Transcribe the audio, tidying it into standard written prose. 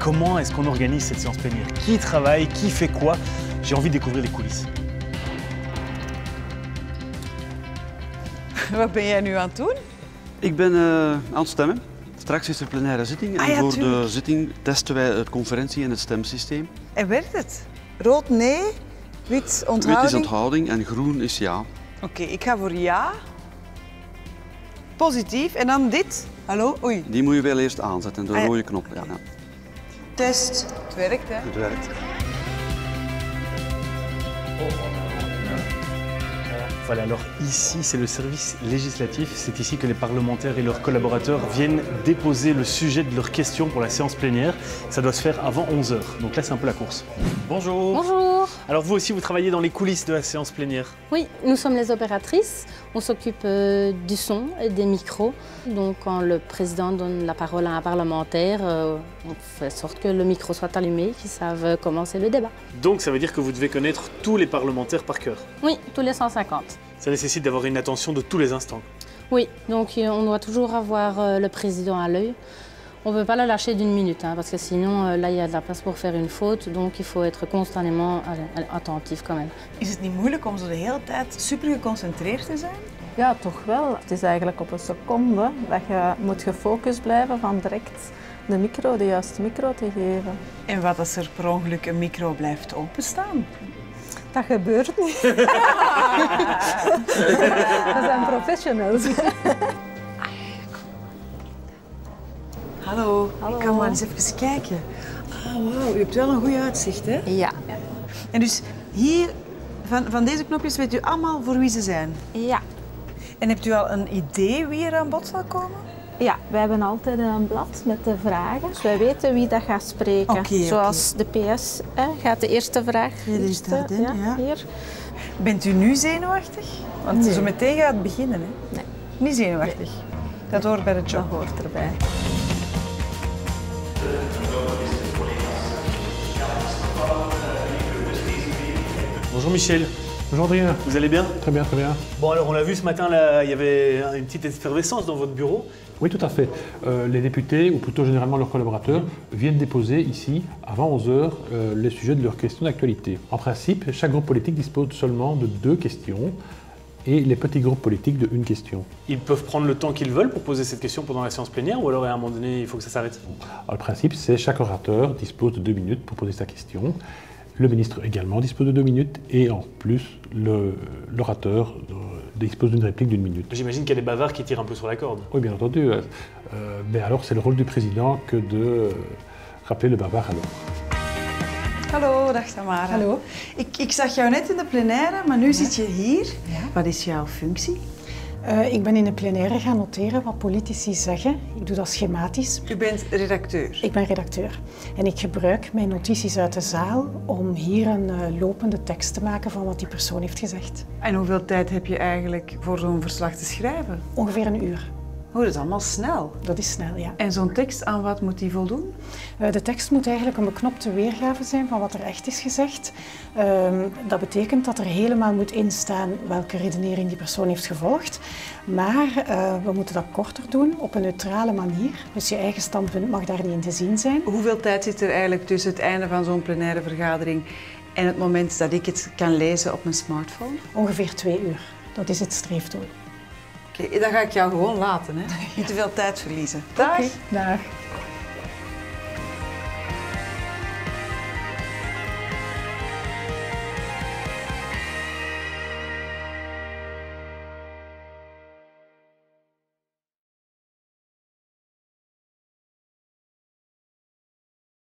comment est-ce qu'on organise cette séance plénière? Qui travaille? Qui fait quoi? J'ai envie de découvrir les coulisses. Wat ben jij nu aan het doen? Ik ben aan het stemmen. Straks is er plenaire zitting en voor de zitting testen wij het conferentie- en het stemsysteem. En werkt het? Rood nee, wit onthouding? Wit is onthouding en groen is ja. Oké, ik ga voor ja. Positief. En dan dit. Hallo? Oei. Die moet je wel eerst aanzetten, de rode knop. Ja. Test. Het werkt, hè? Het werkt. Voilà, alors ici c'est le service législatif, c'est ici que les parlementaires et leurs collaborateurs viennent déposer le sujet de leurs questions pour la séance plénière. Ça doit se faire avant 11 h, donc là c'est un peu la course. Bonjour. Bonjour. Alors vous aussi vous travaillez dans les coulisses de la séance plénière? Oui, nous sommes les opératrices. On s'occupe du son et des micros. Donc quand le président donne la parole à un parlementaire, on fait en sorte que le micro soit allumé, qu'ils savent commencer le débat. Donc ça veut dire que vous devez connaître tous les parlementaires par cœur? Oui, tous les 150. Ça nécessite d'avoir une attention de tous les instants? Oui, donc on doit toujours avoir le président à l'œil. On ne peut pas le lâcher d'une minute, parce que sinon, là, il y a de la place pour faire une faute. Donc il faut être constamment attentif quand même. Is het niet moeilijk om zo de hele tijd super geconcentreerd te zijn? Ja, toch wel. Het is eigenlijk op een seconde dat je moet gefocust blijven van direct de juiste micro te geven. En wat als er per ongeluk een micro blijft openstaan? Dat gebeurt niet. We zijn professionals. Hallo. Ik kan maar eens even kijken. Ah, wauw, u hebt wel een goed uitzicht, hè? Ja. En dus hier, van deze knopjes weet u allemaal voor wie ze zijn? Ja. En hebt u al een idee wie er aan bod zal komen? Ja, wij hebben altijd een blad met de vragen. Dus wij weten wie dat gaat spreken. Zoals de PS gaat de eerste vraag. Hier. Bent u nu zenuwachtig? Want zo meteen gaat het beginnen, hè? Nee. Niet zenuwachtig? Nee. Dat hoort bij de job. Dat hoort erbij. Bonjour Michel. Bonjour Adrien. Vous allez bien? Très bien, très bien. Bon alors on l'a vu ce matin, là, il y avait une petite effervescence dans votre bureau. Oui, tout à fait. Les députés, ou plutôt généralement leurs collaborateurs, viennent déposer ici, avant 11 h, les sujets de leurs questions d'actualité. En principe, chaque groupe politique dispose seulement de 2 questions et les petits groupes politiques de 1 question. Ils peuvent prendre le temps qu'ils veulent pour poser cette question pendant la séance plénière ou alors à un moment donné il faut que ça s'arrête? Alors, le principe, c'est chaque orateur dispose de 2 minutes pour poser sa question. Le ministre également dispose de 2 minutes et en plus, l'orateur dispose d'une réplique d'1 minute. J'imagine qu'il y a des bavards qui tirent un peu sur la corde. Oui, bien entendu. Mais alors, c'est le rôle du président que de rappeler le bavard à l'ordre. Hallo, dag Tamara. Hallo. Ik zag jou net in de plenaire, maar nu zit je hier. Ja. Wat is jouw functie? Ik ben in de plenaire gaan noteren wat politici zeggen. Ik doe dat schematisch. U bent redacteur? Ik ben redacteur. En ik gebruik mijn notities uit de zaal om hier een lopende tekst te maken van wat die persoon heeft gezegd. En hoeveel tijd heb je eigenlijk voor zo'n verslag te schrijven? Ongeveer 1 uur. Oh, dat is allemaal snel. Dat is snel, ja. En zo'n tekst, aan wat moet die voldoen? De tekst moet eigenlijk een beknopte weergave zijn van wat er echt is gezegd. Dat betekent dat er helemaal moet instaan welke redenering die persoon heeft gevolgd. Maar we moeten dat korter doen, op een neutrale manier. Dus je eigen standpunt mag daar niet in te zien zijn. Hoeveel tijd zit er eigenlijk tussen het einde van zo'n plenaire vergadering en het moment dat ik het kan lezen op mijn smartphone? Ongeveer 2 uur. Dat is het streefdoel. Oké, dan ga ik jou gewoon laten, hè? Niet te veel tijd verliezen. Dag. Oké, dag.